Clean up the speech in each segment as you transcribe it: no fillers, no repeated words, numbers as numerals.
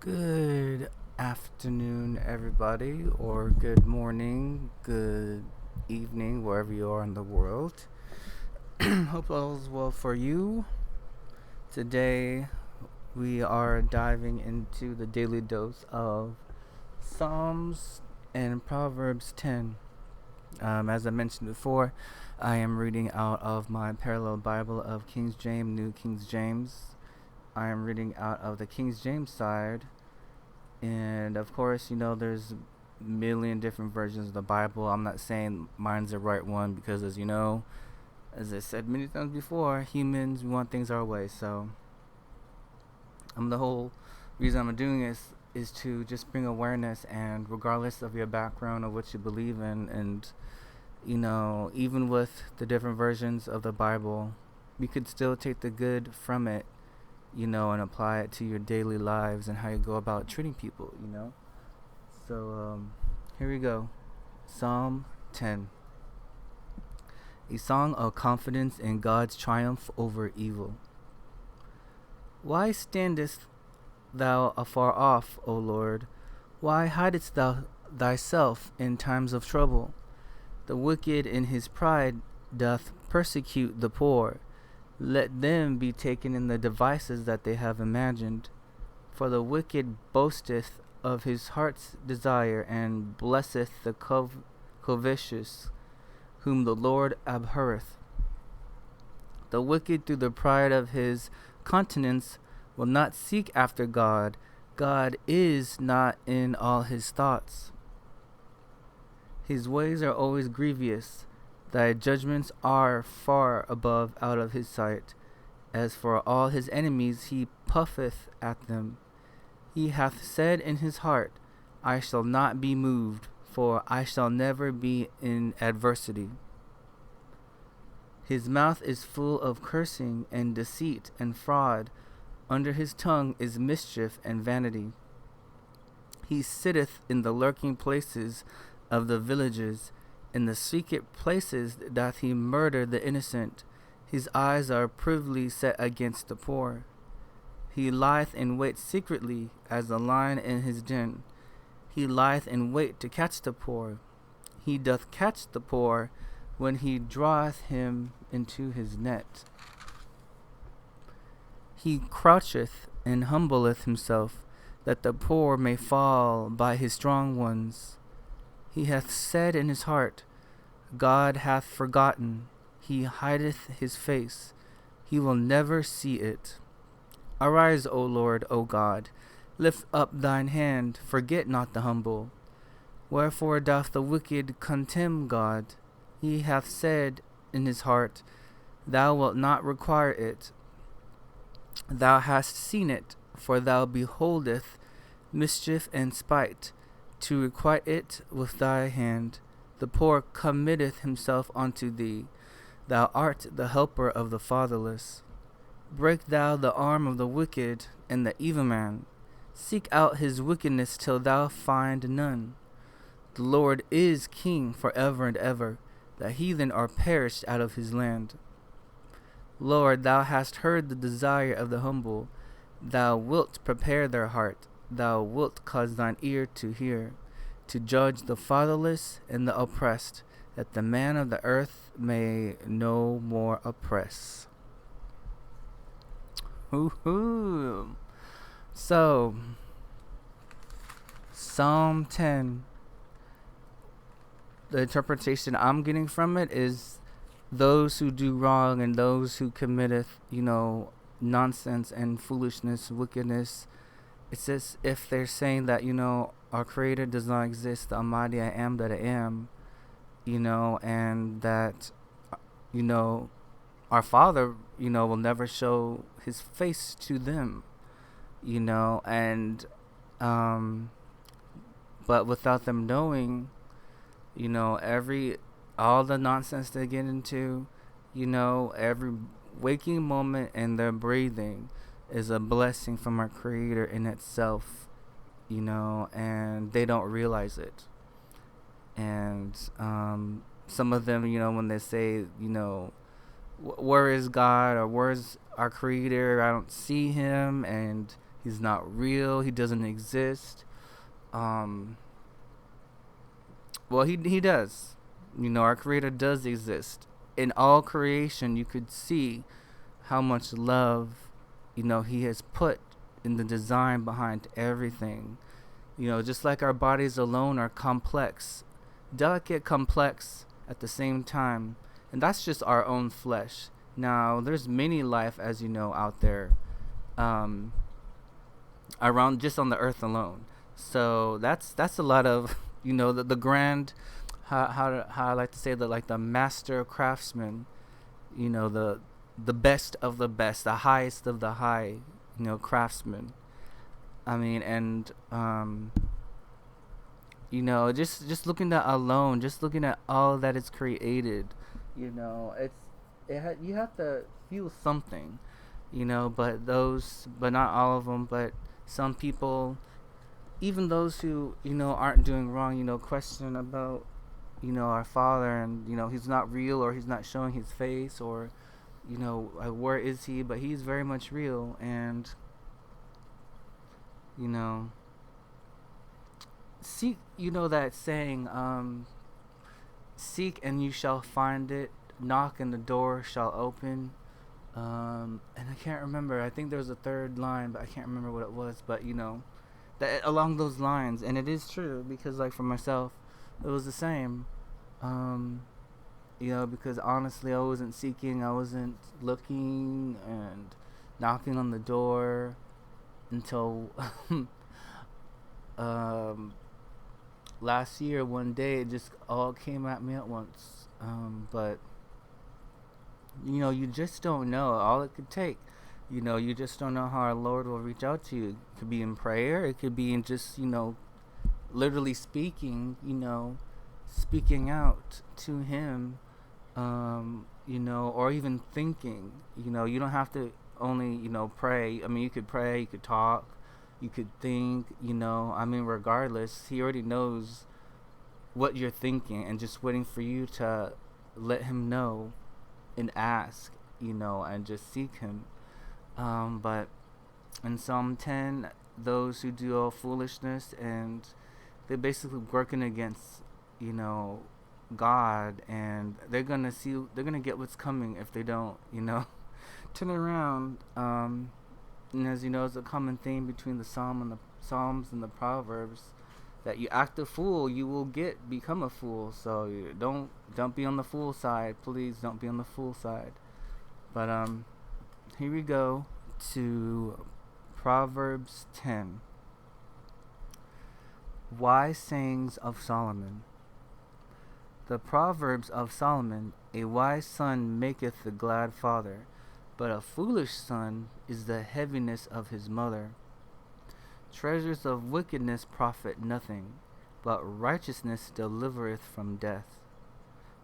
Good afternoon, everybody, or good morning, good evening, wherever you are in the world. Hope all is well for you. Today, we are diving into the daily dose of Psalms and Proverbs 10. As I mentioned before, I am reading out of my parallel Bible of King James, New King James. I am reading out of the King James side. And of course, there's a million different versions of the Bible. I'm not saying mine's the right one because, as I said many times before, humans we want things our way. So, the whole reason I'm doing this is to just bring awareness, and regardless of your background or what you believe in, and even with the different versions of the Bible, you could still take the good from it and apply it to your daily lives and how you go about treating people. So, here we go. Psalm 10. A song of confidence in God's triumph over evil. Why standest thou afar off, O Lord? Why hidest thou thyself in times of trouble? The wicked in his pride doth persecute the poor. Let them be taken in the devices that they have imagined. For the wicked boasteth of his heart's desire, and blesseth the covetous, whom the Lord abhorreth. The wicked through the pride of his countenance will not seek after God. God is not in all his thoughts. His ways are always grievous. Thy judgments are far above out of his sight. As for all his enemies, he puffeth at them. He hath said in his heart, I shall not be moved, for I shall never be in adversity. His mouth is full of cursing and deceit and fraud. Under his tongue is mischief and vanity. He sitteth in the lurking places of the villages. In the secret places doth he murder the innocent. His eyes are privily set against the poor. He lieth in wait secretly as a lion in his den. He lieth in wait to catch the poor. He doth catch the poor when he draweth him into his net. He croucheth and humbleth himself, that the poor may fall by his strong ones. He hath said in his heart, God hath forgotten. He hideth his face. He will never see it. Arise, O Lord, O God. Lift up thine hand. Forget not the humble. Wherefore doth the wicked contemn God? He hath said in his heart, Thou wilt not require it. Thou hast seen it, for thou beholdest mischief and spite, to requite it with thy hand. The poor committeth himself unto thee. Thou art the helper of the fatherless. Break thou the arm of the wicked and the evil man. Seek out his wickedness till thou find none. The Lord is king for ever and ever. The heathen are perished out of his land. Lord, thou hast heard the desire of the humble. Thou wilt prepare their heart. Thou wilt cause thine ear to hear, to judge the fatherless and the oppressed, that the man of the earth may no more oppress. Woohoo! So, Psalm 10, the interpretation I'm getting from it is those who do wrong and those who committeth, nonsense and foolishness, wickedness. It's as if they're saying that, our Creator does not exist, the Almighty I am that I am, and that, our Father, will never show his face to them, and, but without them knowing, all the nonsense they get into, every waking moment and their breathing is a blessing from our Creator in itself, and they don't realize it. And some of them, when they say, where is God, or where's our Creator? I don't see him, and He's not real. He doesn't exist. Um, well, he does. Our Creator does exist. In all creation, you could see how much love, He has put in the design behind everything. Just like our bodies alone are complex, delicate, complex at the same time, and that's just our own flesh. Now, there's many life, as you know, out there, um, around just on the earth alone. So that's a lot of the grand, how I like to say that, like the master craftsman, the best of the best, the highest of the high, craftsmen. I mean, and just looking at alone, just looking at all that is created, you have to feel something, but not all of them, but some people, even those who aren't doing wrong, question about our Father, and He's not real, or He's not showing His face, or where is He? But He's very much real, and you know seek, that saying, seek and you shall find it, knock and the door shall open. And I can't remember, I think there was a third line, but I can't remember what it was, but that along those lines. And it is true, because like for myself, it was the same. Because honestly, I wasn't seeking, I wasn't looking and knocking on the door until last year. One day it just all came at me at once. But you just don't know. All it could take, you just don't know how our Lord will reach out to you. It could be in prayer, it could be in just literally speaking, speaking out to Him, or even thinking. You don't have to only pray. I mean, you could pray, you could talk, you could think. Regardless, He already knows what you're thinking, and just waiting for you to let Him know and ask, and just seek Him. But in Psalm 10, those who do all foolishness, and they're basically working against, God, and they're gonna get what's coming if they don't, turn around. And as you know, it's a common theme between the Psalms and the Proverbs, that you act a fool, you will become a fool. So don't be on the fool side. Please don't be on the fool side. But here we go to Proverbs 10. Wise sayings of Solomon. The Proverbs of Solomon: a wise son maketh the glad father, but a foolish son is the heaviness of his mother. Treasures of wickedness profit nothing, but righteousness delivereth from death.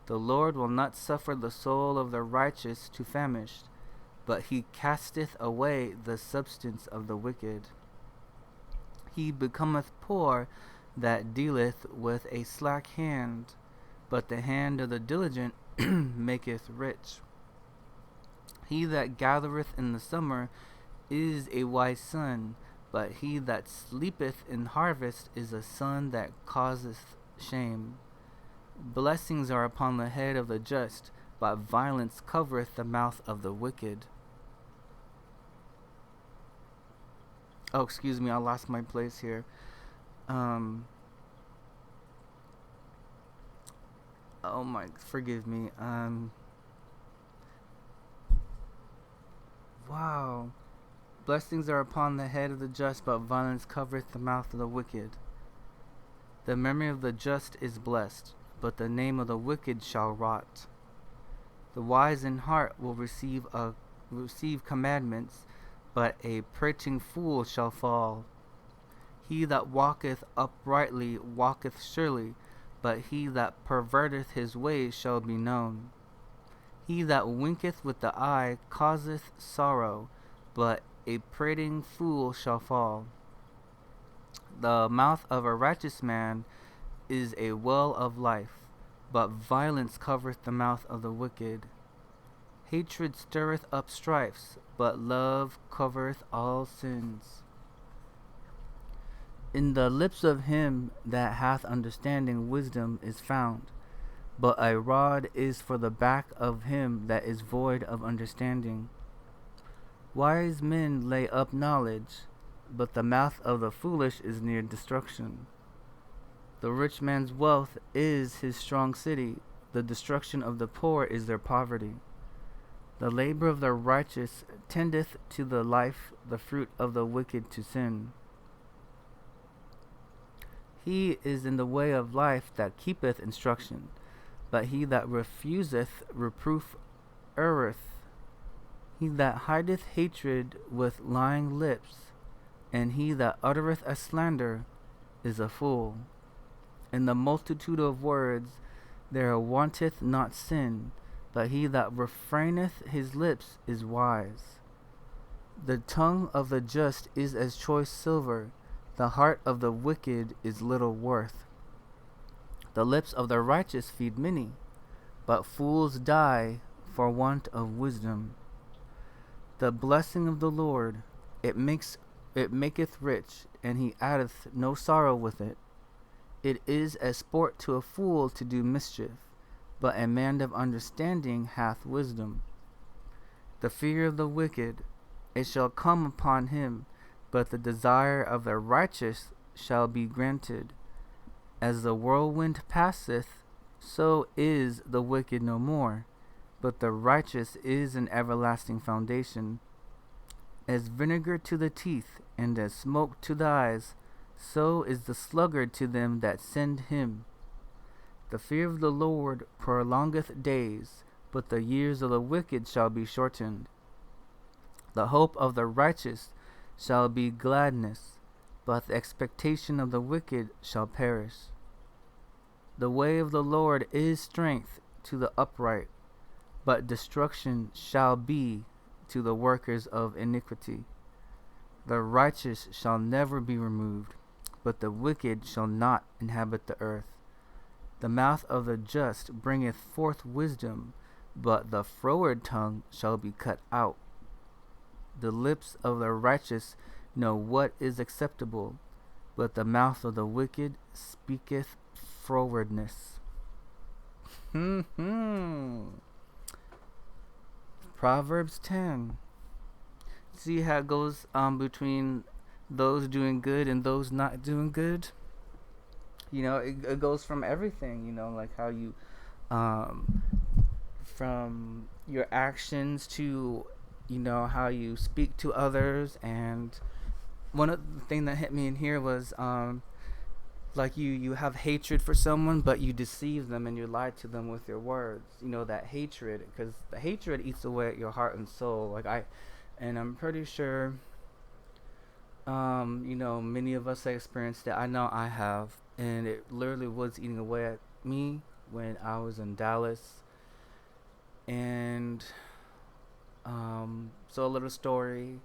The Lord will not suffer the soul of the righteous to famish, but He casteth away the substance of the wicked. He becometh poor that dealeth with a slack hand, but the hand of the diligent maketh rich. He that gathereth in the summer is a wise son, but he that sleepeth in harvest is a son that causeth shame. Blessings are upon the head of the just, but violence covereth the mouth of the wicked. Oh, excuse me, I lost my place here. Forgive me. Wow. Blessings are upon the head of the just, but violence covereth the mouth of the wicked. The memory of the just is blessed, but the name of the wicked shall rot. The wise in heart will receive commandments, but a prating fool shall fall. He that walketh uprightly walketh surely, but he that perverteth his ways shall be known. He that winketh with the eye causeth sorrow, but a prating fool shall fall. The mouth of a righteous man is a well of life, but violence covereth the mouth of the wicked. Hatred stirreth up strifes, but love covereth all sins. In the lips of him that hath understanding wisdom is found, but a rod is for the back of him that is void of understanding. Wise men lay up knowledge, but the mouth of the foolish is near destruction. The rich man's wealth is his strong city, the destruction of the poor is their poverty. The labor of the righteous tendeth to the life, the fruit of the wicked to sin. He is in the way of life that keepeth instruction, but he that refuseth reproof erreth. He that hideth hatred with lying lips, and he that uttereth a slander, is a fool. In the multitude of words there wanteth not sin, but he that refraineth his lips is wise. The tongue of the just is as choice silver, the heart of the wicked is little worth. The lips of the righteous feed many, but fools die for want of wisdom. The blessing of the Lord, it maketh rich, and he addeth no sorrow with it. It is as sport to a fool to do mischief, but a man of understanding hath wisdom. The fear of the wicked, it shall come upon him, but the desire of the righteous shall be granted. As the whirlwind passeth, so is the wicked no more, but the righteous is an everlasting foundation. As vinegar to the teeth, and as smoke to the eyes, so is the sluggard to them that send him. The fear of the Lord prolongeth days, but the years of the wicked shall be shortened. The hope of the righteous shall be gladness, but the expectation of the wicked shall perish. The way of the Lord is strength to the upright, but destruction shall be to the workers of iniquity. The righteous shall never be removed, but the wicked shall not inhabit the earth. The mouth of the just bringeth forth wisdom, but the froward tongue shall be cut out. The lips of the righteous know what is acceptable, but the mouth of the wicked speaketh frowardness. Proverbs 10. See how it goes between those doing good and those not doing good? It goes from everything, like how you, from your actions to, how you speak to others. And one of the things that hit me in here was, like you have hatred for someone, but you deceive them and you lie to them with your words. That hatred, because the hatred eats away at your heart and soul. And I'm pretty sure, many of us have experienced it. I know I have, and it literally was eating away at me when I was in Dallas. And so a little story.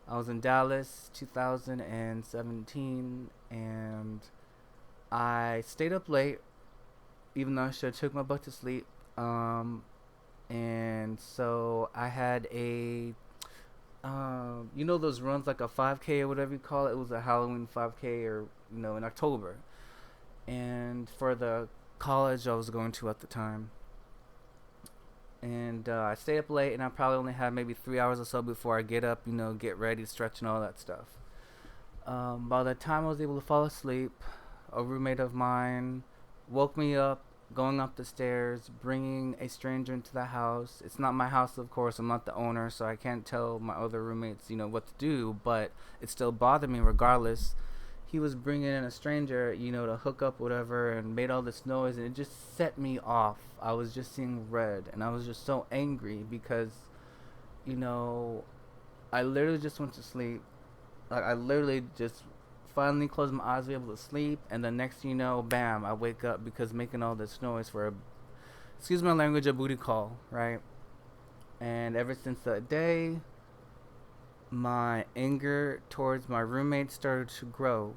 I was in Dallas 2017, and I stayed up late, even though I should have took my butt to sleep. And so I had a, those runs like a 5K or whatever you call it. It was a Halloween 5K, or in October. And for the college I was going to at the time. And I stayed up late, and I probably only had maybe 3 hours or so before I get up, get ready, stretch, and all that stuff. By the time I was able to fall asleep, a roommate of mine woke me up, going up the stairs, bringing a stranger into the house. It's not my house, of course. I'm not the owner, so I can't tell my other roommates, what to do, but it still bothered me regardless. He was bringing in a stranger, to hook up whatever, and made all this noise, and it just set me off. I was just seeing red, and I was just so angry because, I literally just went to sleep. Like, I literally just finally closed my eyes to be able to sleep, and the next thing you know, bam, I wake up because making all this noise for excuse my language, a booty call, right? And ever since that day, my anger towards my roommate started to grow.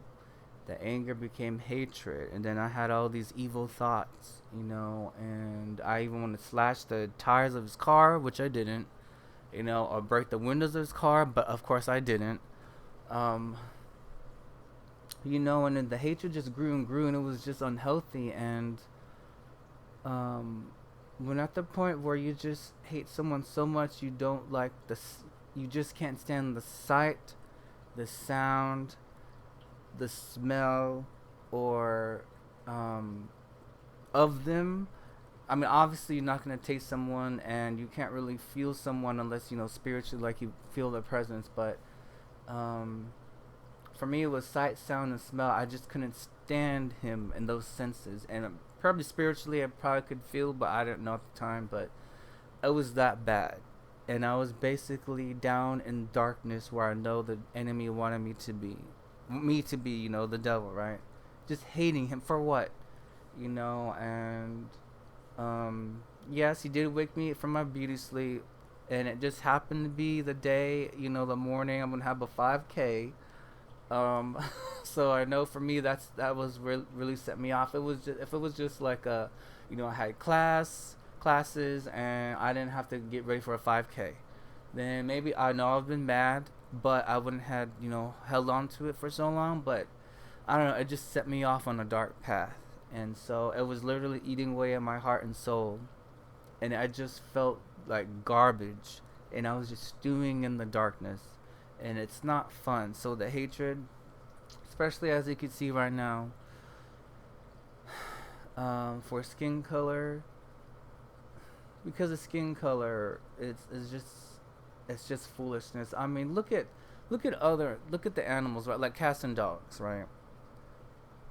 The anger became hatred, and then I had all these evil thoughts, and I even wanted to slash the tires of his car, which I didn't, or break the windows of his car, but of course I didn't. And then the hatred just grew and grew, and it was just unhealthy. And um, when at the point where you just hate someone so much you don't like you just can't stand the sight, the sound, the smell, or um, of them. I mean, obviously, you're not gonna taste someone, and you can't really feel someone unless spiritually, like you feel their presence. But um, for me, it was sight, sound, and smell. I just couldn't stand him in those senses, and probably spiritually, I probably could feel, but I didn't know at the time. But it was that bad, and I was basically down in darkness where I know the enemy wanted me to be, the devil, right? Just hating him for what, and yes, he did wake me from my beauty sleep, and it just happened to be the day, the morning I'm gonna have a 5K. Um, so I know for me that was really set me off. It was just if it was just like I had classes and I didn't have to get ready for a 5K, then maybe I know I've been mad, but I wouldn't have held on to it for so long. But I don't know, it just set me off on a dark path, and so it was literally eating away at my heart and soul, and I just felt like garbage, and I was just stewing in the darkness, and it's not fun. So the hatred, especially as you can see right now, for skin color, because of skin color, it's just foolishness. I mean, look at the animals, right? Like cats and dogs, right?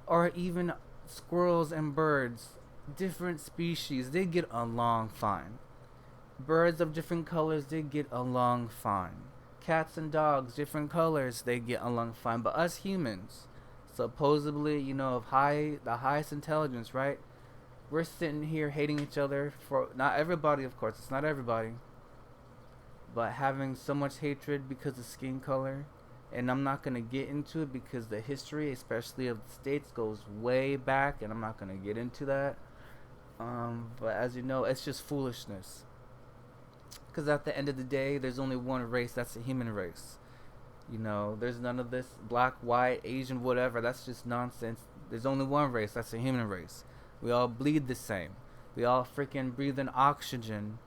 Or even squirrels and birds, different species, they get along fine. Birds of different colors, they get along fine. Cats and dogs, different colors, they get along fine. But us humans, supposedly, of the highest intelligence, right? We're sitting here hating each other for not everybody, of course. It's not everybody, but having so much hatred because of skin color. And I'm not gonna get into it because the history, especially of the states, goes way back, and I'm not gonna get into that. But as you know, it's just foolishness. Because at the end of the day, there's only one race. That's the human race. There's none of this black, white, Asian, whatever. That's just nonsense. There's only one race. That's the human race. We all bleed the same. We all freaking breathe in oxygen.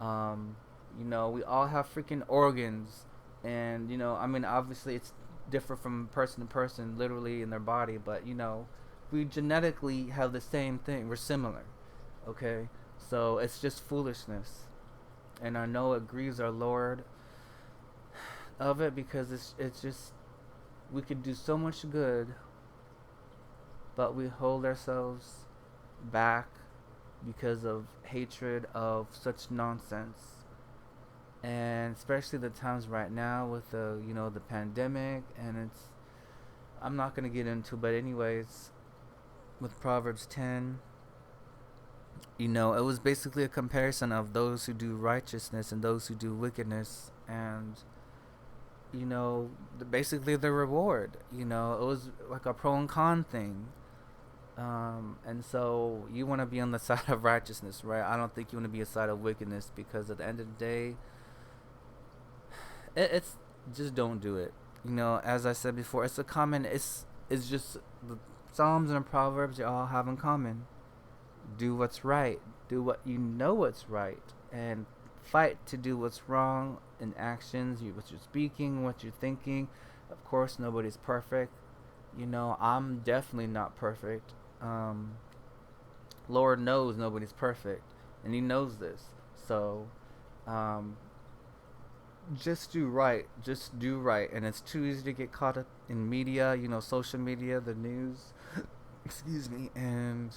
Um, we all have freaking organs. And, I mean, obviously it's different from person to person, literally in their body. But, we genetically have the same thing. We're similar. Okay? So it's just foolishness. And I know it grieves our Lord of it because it's just we could do so much good, but we hold ourselves back because of hatred of such nonsense. And especially the times right now with the pandemic, and I'm not gonna get into, but anyways, with Proverbs 10, it was basically a comparison of those who do righteousness and those who do wickedness, and basically the reward. It was like a pro and con thing. And so you want to be on the side of righteousness, right? I don't think you want to be a side of wickedness, because at the end of the day, it's just don't do it. As I said before, it's just the Psalms and the Proverbs, they all have in common. Do what's right. Do what you know what's right, and fight to do what's wrong in actions. What you're speaking, what you're thinking. Of course, nobody's perfect. I'm definitely not perfect. Lord knows nobody's perfect, and He knows this. So, um, just do right. Just do right. And it's too easy to get caught up in media. Social media, the news. Excuse me, and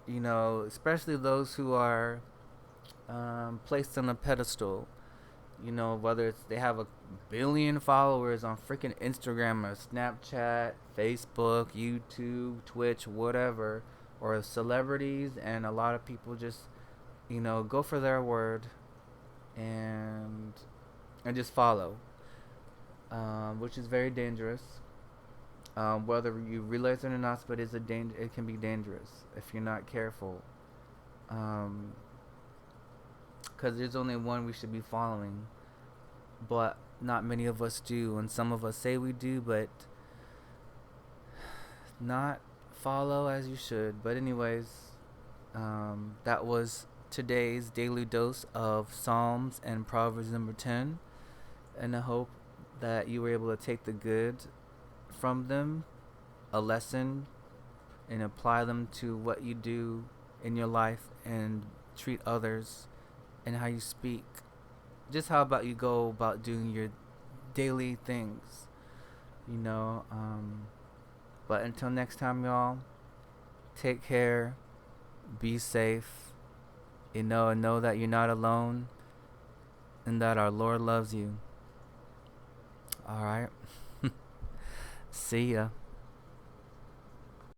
especially those who are placed on a pedestal. Whether it's they have a billion followers on freaking Instagram or Snapchat, Facebook, YouTube, Twitch, whatever, or celebrities, and a lot of people just, go for their word and just follow, which is very dangerous. Whether you realize it or not, but it can be dangerous if you're not careful. Um, because there's only one we should be following, but not many of us do, and some of us say we do, but not follow as you should. But anyways, that was today's daily dose of Psalms and Proverbs number 10. And I hope that you were able to take the good from them, a lesson, and apply them to what you do in your life and treat others and how you speak. Just how about you go about doing your daily things, you know? But until next time, y'all, take care, be safe, and know that you're not alone and that our Lord loves you. All right. See ya.